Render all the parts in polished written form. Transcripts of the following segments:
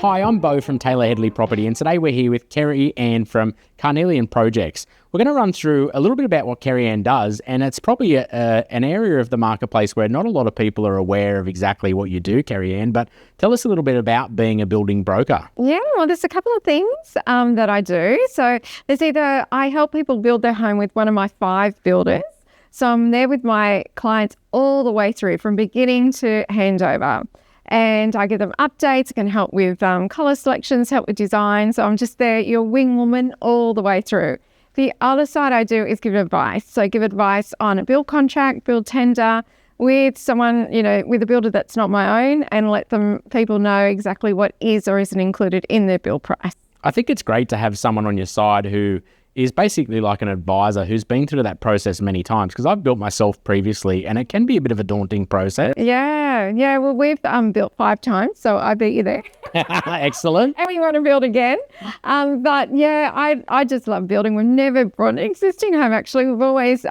Hi, I'm Beau from TaylorHedley Property, and today we're here with Kerri-Ann from Carnelian Projects. We're going to run through a little bit about what Kerri-Ann does, and it's probably an area of the marketplace where not a lot of people are aware of exactly what you do, Kerri-Ann, but tell us a little bit about being a building broker. Yeah, well, there's a couple of things that I do. So there's either I help people build their home with one of my 5 builders. So I'm there with my clients all the way through from beginning to handover. And I give them updates, I can help with colour selections, help with design. So I'm just there, your wing woman all the way through. The other side I do is give advice. So give advice on a build contract, build tender with someone, with a builder that's not my own, and let people know exactly what is or isn't included in their build price. I think it's great to have someone on your side who is basically like an advisor who's been through that process many times, because I've built myself previously and it can be a bit of a daunting process. Yeah. Well, we've built 5 times, so I beat you there. Excellent. And we want to build again. But yeah, I just love building. We've never bought an existing home, actually. We've always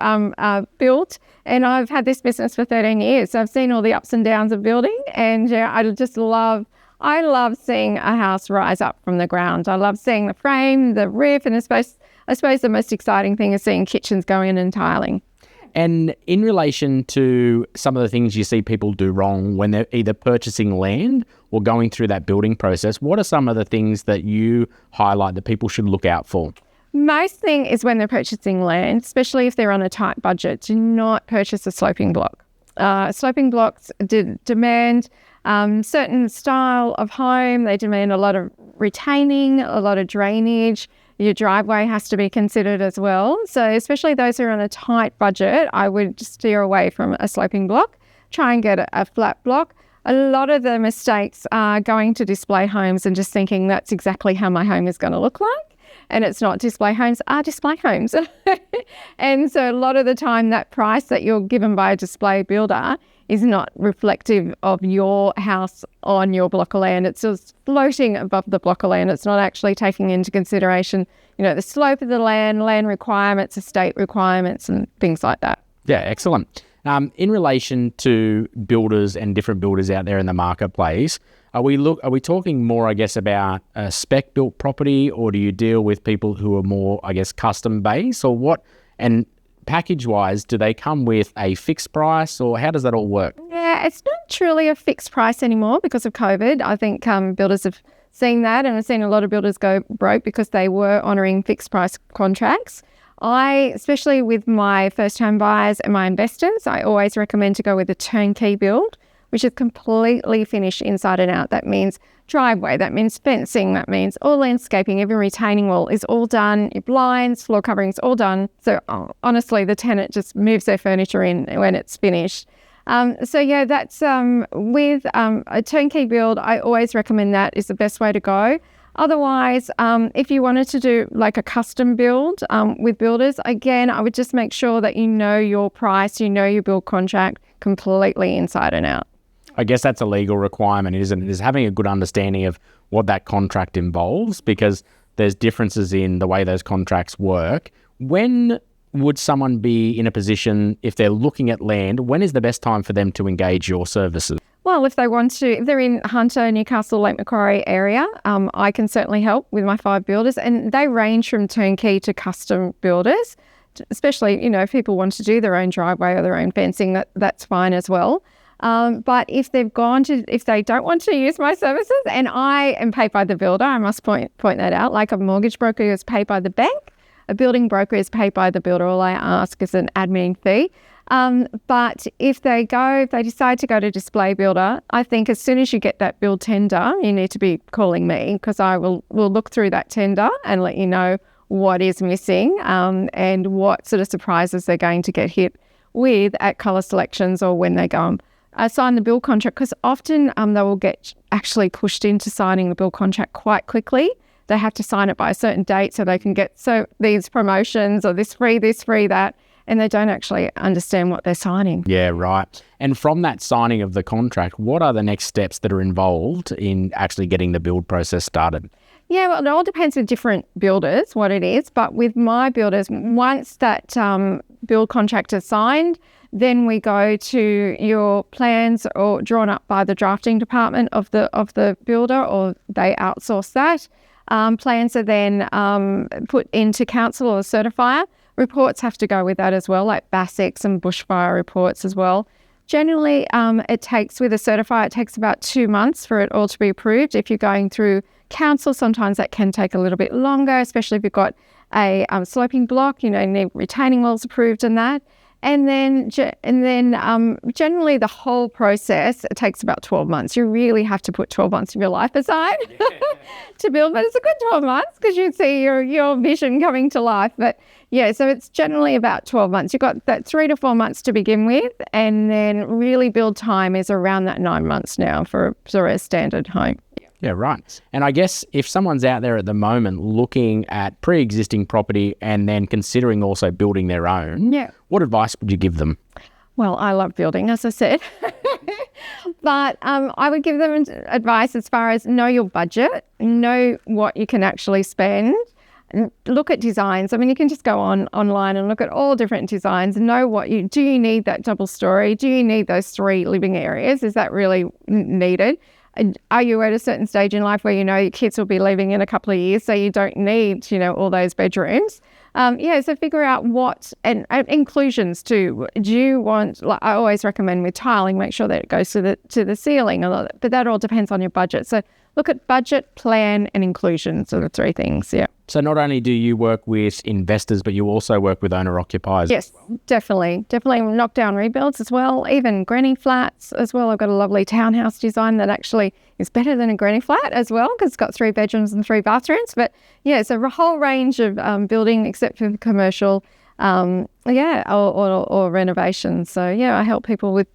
built, and I've had this business for 13 years. So I've seen all the ups and downs of building, and yeah, I love seeing a house rise up from the ground. I love seeing the frame, the roof, and I suppose the most exciting thing is seeing kitchens go in and tiling. And in relation to some of the things you see people do wrong when they're either purchasing land or going through that building process, what are some of the things that you highlight that people should look out for? Most thing is when they're purchasing land, especially if they're on a tight budget, do not purchase a sloping block. Sloping blocks demand certain style of home. They demand a lot of retaining, a lot of drainage. Your driveway has to be considered as well. So especially those who are on a tight budget, I would steer away from a sloping block. Try and get a flat block. A lot of the mistakes are going to display homes and just thinking that's exactly how my home is going to look like. And it's not. Display homes are display homes. And so a lot of the time that price that you're given by a display builder is not reflective of your house on your block of land. It's just floating above the block of land. It's not actually taking into consideration, the slope of the land requirements, estate requirements, and things like that. Yeah, excellent. In relation to builders and different builders out there in the marketplace, are we talking more, I guess, about a spec built property, or do you deal with people who are more, I guess, custom based, or what? And package wise, do they come with a fixed price, or how does that all work? Yeah, it's not truly a fixed price anymore because of COVID. I think builders have seen that, and I've seen a lot of builders go broke because they were honouring fixed price contracts. Especially with my first home buyers and my investors, I always recommend to go with a turnkey build, which is completely finished inside and out. That means driveway, that means fencing, that means all landscaping, every retaining wall is all done, your blinds, floor coverings, all done. So honestly, the tenant just moves their furniture in when it's finished. That's with a turnkey build, I always recommend that is the best way to go. Otherwise, if you wanted to do like a custom build with builders, again, I would just make sure that you know your price, you know your build contract completely inside and out. I guess that's a legal requirement, isn't it? Is having a good understanding of what that contract involves, because there's differences in the way those contracts work. When would someone be in a position, if they're looking at land, when is the best time for them to engage your services? Well, if they're in Hunter, Newcastle, Lake Macquarie area, I can certainly help with my 5 builders, and they range from turnkey to custom builders, especially, if people want to do their own driveway or their own fencing, that's fine as well. But if they don't want to use my services, and I am paid by the builder, I must point that out, like a mortgage broker is paid by the bank, a building broker is paid by the builder. All I ask is an admin fee. But if they decide to go to display builder, I think as soon as you get that build tender, you need to be calling me, because I will look through that tender and let you know what is missing, and what sort of surprises they're going to get hit with at colour selections or when they go sign the build contract, because often they will get actually pushed into signing the build contract quite quickly. They have to sign it by a certain date so they can get these promotions or this free, that, and they don't actually understand what they're signing. Yeah, right. And from that signing of the contract, what are the next steps that are involved in actually getting the build process started? Yeah, well, it all depends with different builders, what it is. But with my builders, once that build contract is signed, Then we go to your plans or drawn up by the drafting department of the builder, or they outsource that. Plans are then put into council or certifier. Reports have to go with that as well, like BASIX and bushfire reports as well. Generally, it takes, with a certifier, it takes about 2 months for it all to be approved. If you're going through council, sometimes that can take a little bit longer, especially if you've got a sloping block, need retaining walls approved and that. And then generally the whole process, it takes about 12 months. You really have to put 12 months of your life aside to build, but it's a good 12 months because you see your vision coming to life. But yeah, so it's generally about 12 months. You've got that 3 to 4 months to begin with, and then really build time is around that 9 months now for a standard home. Yeah, right. And I guess if someone's out there at the moment looking at pre-existing property and then considering also building their own, what advice would you give them? Well, I love building, as I said. But I would give them advice as far as know your budget, know what you can actually spend, and look at designs. I mean, you can just go online and look at all different designs and know do you need that double story? Do you need those 3 living areas? Is that really needed? Are you at a certain stage in life where your kids will be leaving in a couple of years, so you don't need all those bedrooms? So figure out what, and inclusions too. Do you want, like I always recommend with tiling, make sure that it goes to the ceiling, but that all depends on your budget. So look at budget, plan, and inclusions are the 3 things. Yeah. So not only do you work with investors, but you also work with owner-occupiers. Yes, definitely. Definitely knock-down rebuilds as well, even granny flats as well. I've got a lovely townhouse design that actually is better than a granny flat as well because it's got 3 bedrooms and 3 bathrooms. But yeah, it's a whole range of building except for the commercial, or renovation. So yeah, I help people with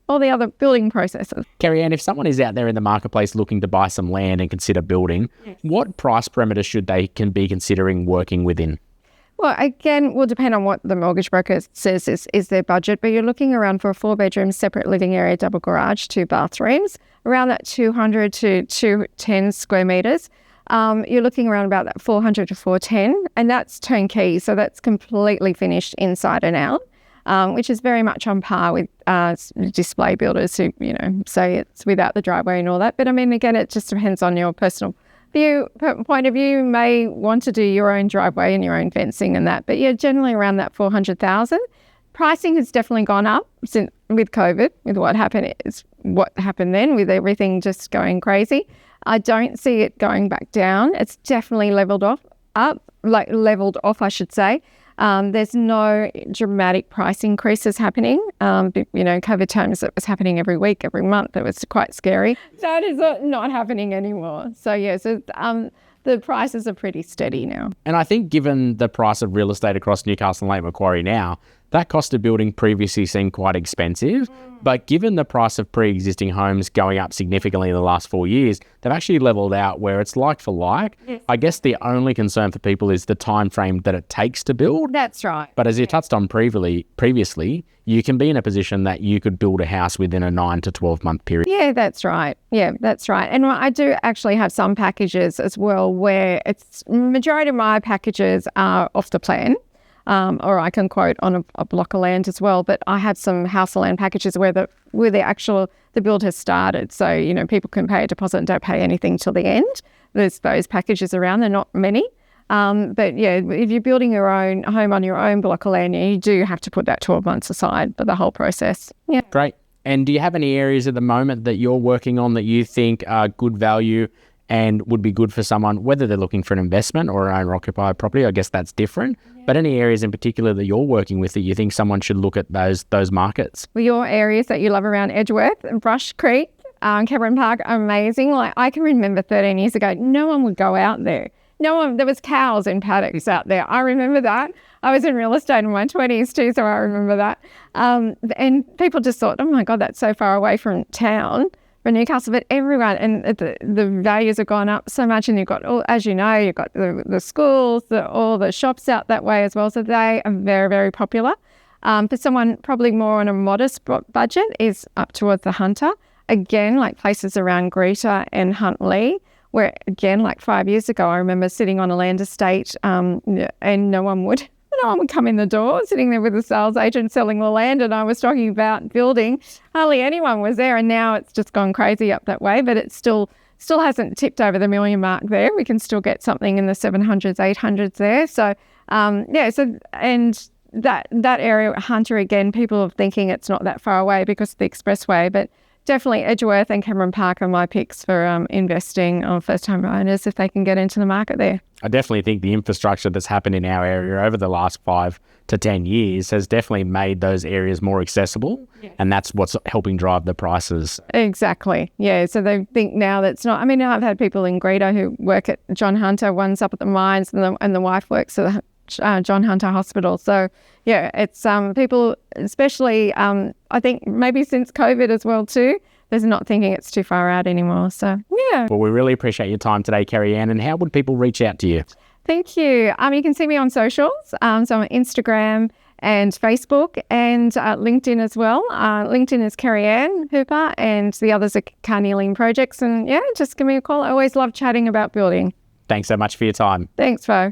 all the other building processes. Kerri-Ann, if someone is out there in the marketplace looking to buy some land and consider building, what price parameter should they be considering working within? Well, again, will depend on what the mortgage broker says is their budget, but you're looking around for a 4-bedroom, separate living area, double garage, 2 bathrooms, around that 200 to 210 square metres. You're looking around about that 400 to 410, and that's turnkey, so that's completely finished inside and out. Which is very much on par with display builders who, say it's without the driveway and all that. But I mean, again, it just depends on your personal point of view. You may want to do your own driveway and your own fencing and that. But yeah, generally around that 400,000. Pricing has definitely gone up since with COVID, with what happened then with everything just going crazy. I don't see it going back down. It's definitely leveled off, I should say. There's no dramatic price increases happening. COVID times it was happening every week, every month. It was quite scary. That is not happening anymore. So the prices are pretty steady now. And I think given the price of real estate across Newcastle and Lake Macquarie now, that cost of building previously seemed quite expensive. But given the price of pre-existing homes going up significantly in the last 4 years, they've actually leveled out where it's like for like. Yes. I guess the only concern for people is the time frame that it takes to build. That's right. But as you touched on previously, you can be in a position that you could build a house within a 9 to 12 month period. Yeah, that's right. And I do actually have some packages as well where majority of my packages are off the plan. Or I can quote on a block of land as well. But I have some house or land packages where the build has started. So, people can pay a deposit and don't pay anything till the end. There's those packages around. They're not many. But yeah, if you're building your own home on your own block of land, you do have to put that 12 months aside for the whole process. Yeah. Great. And do you have any areas at the moment that you're working on that you think are good value and would be good for someone, whether they're looking for an investment or an owner-occupied property? I guess that's different. Yeah. But any areas in particular that you're working with that you think someone should look at those markets? Well, your areas that you love around Edgeworth and Brush Creek, Cameron Park are amazing. Like I can remember 13 years ago, no one would go out there. There was cows in paddocks out there. I remember that. I was in real estate in my 20s too, so I remember that. And people just thought, oh my God, that's so far away from town. For Newcastle, but everyone, and the values have gone up so much, and you've got, as you know, you've got the schools, all the shops out that way as well, so they are very, very popular. For someone probably more on a modest budget is up towards the Hunter. Again, like places around Greta and Huntley, where again, like 5 years ago, I remember sitting on a land estate and no one would no one would come in the door, sitting there with a sales agent selling the land, and I was talking about building. Hardly anyone was there, and now it's just gone crazy up that way, but it's still hasn't tipped over the million mark there. We can still get something in the 700s, 800s there. So, and that area, Hunter, again, people are thinking it's not that far away because of the expressway, but definitely Edgeworth and Cameron Park are my picks for investing on first-time owners if they can get into the market there. I definitely think the infrastructure that's happened in our area over the last 5 to 10 years has definitely made those areas more accessible, and that's what's helping drive the prices. Exactly. Yeah. So they think now that's not. I mean, I've had people in Greater who work at John Hunter. One's up at the mines, and the wife works at the John Hunter Hospital. So yeah, it's people, especially I think maybe since COVID as well too. There's not thinking it's too far out anymore. So yeah. Well, we really appreciate your time today, Kerri-Ann. And how would people reach out to you? Thank you. You can see me on socials. So I'm on Instagram and Facebook and LinkedIn as well. LinkedIn is Kerri-Ann Hooper, and the others are Carnelian Projects. And yeah, just give me a call. I always love chatting about building. Thanks so much for your time. Thanks, Fo.